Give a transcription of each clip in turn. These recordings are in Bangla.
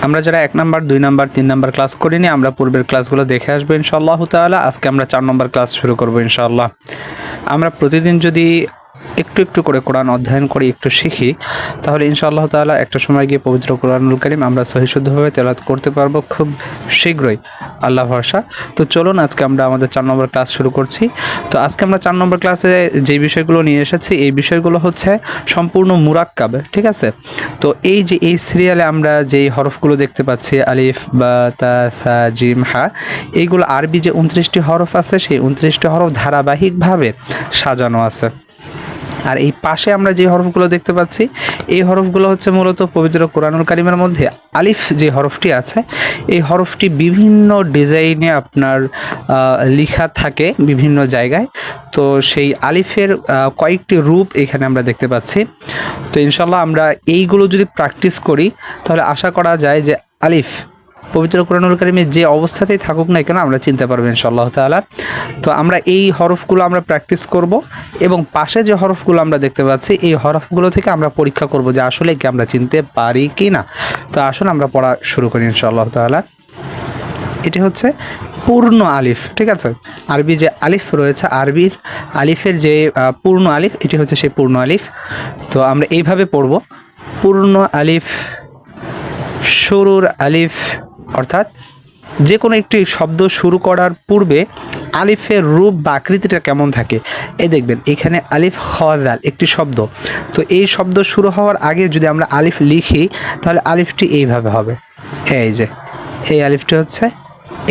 আমরা যারা 1 নাম্বার 2 নাম্বার 3 নাম্বার ক্লাস করিনি আমরা পূর্বের ক্লাসগুলো দেখে আসবো ইনশাআল্লাহ তাআলা। আজকে আমরা 4 নম্বর ক্লাস শুরু করব ইনশাআল্লাহ। আমরা প্রতিদিন যদি একটু একটু করে কোরআন অধ্যয়ন করি, একটু শিখি, তাহলে ইনশাআল্লাহ তাআলা একটা সময় গিয়ে পবিত্র কোরআনুল কারীম আমরা সহিশুদ্ধভাবে তেলাওয়াত করতে পারবো খুব শীঘ্রই, আল্লাহ ভরসা। তো চলুন আজকে আমরা আমাদের 4 নম্বর ক্লাস শুরু করছি। তো আজকে আমরা 4 নম্বর ক্লাসে যে বিষয়গুলো নিয়ে এসেছি এই বিষয়গুলো হচ্ছে সম্পূর্ণ মুরাক্কাব, ঠিক আছে? তো এই যে এই সিরিয়ালে আমরা যেই হরফগুলো দেখতে পাচ্ছি আলিফ বা তা সা জিম হা, এইগুলো আরবি যে 29টি হরফ আছে সেই 29টি হরফ ধারাবাহিকভাবে সাজানো আছে। আর এই পাশে আমরা যে হরফগুলো দেখতে পাচ্ছি এই হরফগুলো হচ্ছে মূলত পবিত্র কোরআনুল কারীমের মধ্যে আলিফ যে হরফটি আছে এই হরফটি বিভিন্ন ডিজাইনে আপনার লেখা থাকে বিভিন্ন জায়গায়। তো সেই আলিফের কয়েকটি রূপ এখানে আমরা দেখতে পাচ্ছি। তো ইনশাল্লাহ আমরা এইগুলো যদি প্র্যাকটিস করি তাহলে আশা করা যায় যে আলিফ পবিত্র কোরআনুল কারীমে যে অবস্থাতেই থাকুক না কেন আমরা চিনতে পারবো ইনশাআল্লাহ তাআলা। তো আমরা এই হরফগুলো আমরা প্র্যাকটিস করব এবং পাশে যে হরফগুলো আমরা দেখতে পাচ্ছি এই হরফগুলো থেকে আমরা পরীক্ষা করব যে আসলে কি আমরা চিনতে পারি কি না। তো আসুন আমরা পড়া শুরু করি ইনশাআল্লাহ তাআলা। এটি হচ্ছে পূর্ণ আলিফ, ঠিক আছে? আরবি যে আলিফ রয়েছে আরবির আলিফের যে পূর্ণ আলিফ এটি হচ্ছে সেই পূর্ণ আলিফ। তো আমরা এইভাবে পড়ব, পূর্ণ আলিফ, শুরুর আলিফ, অর্থাৎ যে কোনো একটি শব্দ শুরু করার পূর্বে আলিফের রূপ বা আকৃতিটা কেমন থাকে এই দেখবেন। এখানে আলিফ খাজাল একটি শব্দ, তো এই শব্দ শুরু হওয়ার আগে যদি আমরা আলিফ লিখি তাহলে আলিফটি এইভাবে হবে, এই যে এই আলিফটি হচ্ছে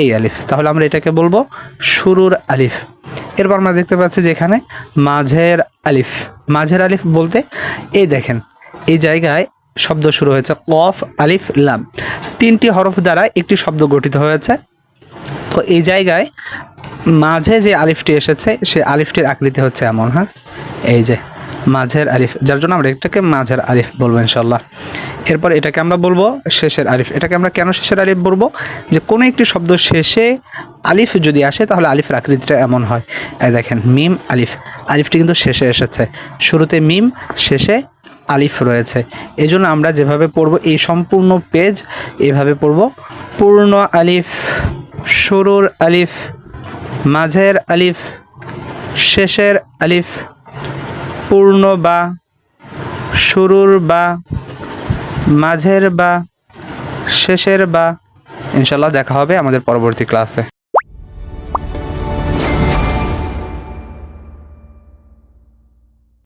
এই আলিফ, তাহলে আমরা এটাকে বলবো শুরুর আলিফ। এরপর আমরা দেখতে পাচ্ছি যে এখানে মাঝের আলিফ, মাঝের আলিফ বলতে এই দেখেন এই জায়গায় শব্দ শুরু হয়েছে কফ আলিফ লাম, 3টি হরফ দ্বারা একটি শব্দ গঠিত হয়েছে। তো এই জায়গায় মাঝে যে আলিফটি এসেছে সে আলিফটির আকৃতি হচ্ছে এমন, হ্যাঁ এই যে মাঝের আলিফ, যার জন্য আমরা এটাকে মাঝের আলিফ বলবো ইনশাল্লাহ। এরপর এটাকে আমরা বলবো শেষের আলিফ। এটাকে আমরা কেন শেষের আলিফ বলবো, যে কোনো একটি শব্দ শেষে আলিফ যদি আসে তাহলে আলিফের আকৃতিটা এমন হয়। এই দেখেন মিম আলিফ, আলিফটি কিন্তু শেষে এসেছে, শুরুতে মিম শেষে আলিফ রয়েছে, এই জন্য আমরা যেভাবে পড়বো এই সম্পূর্ণ পেজ এইভাবে পড়বো, পূর্ণ আলিফ, শুরুর আলিফ, মাঝের আলিফ, শেষের আলিফ, পূর্ণ বা, শুরুর বা, মাঝের বা, শেষের বা। ইনশাল্লাহ দেখা হবে আমাদের পরবর্তী ক্লাসে।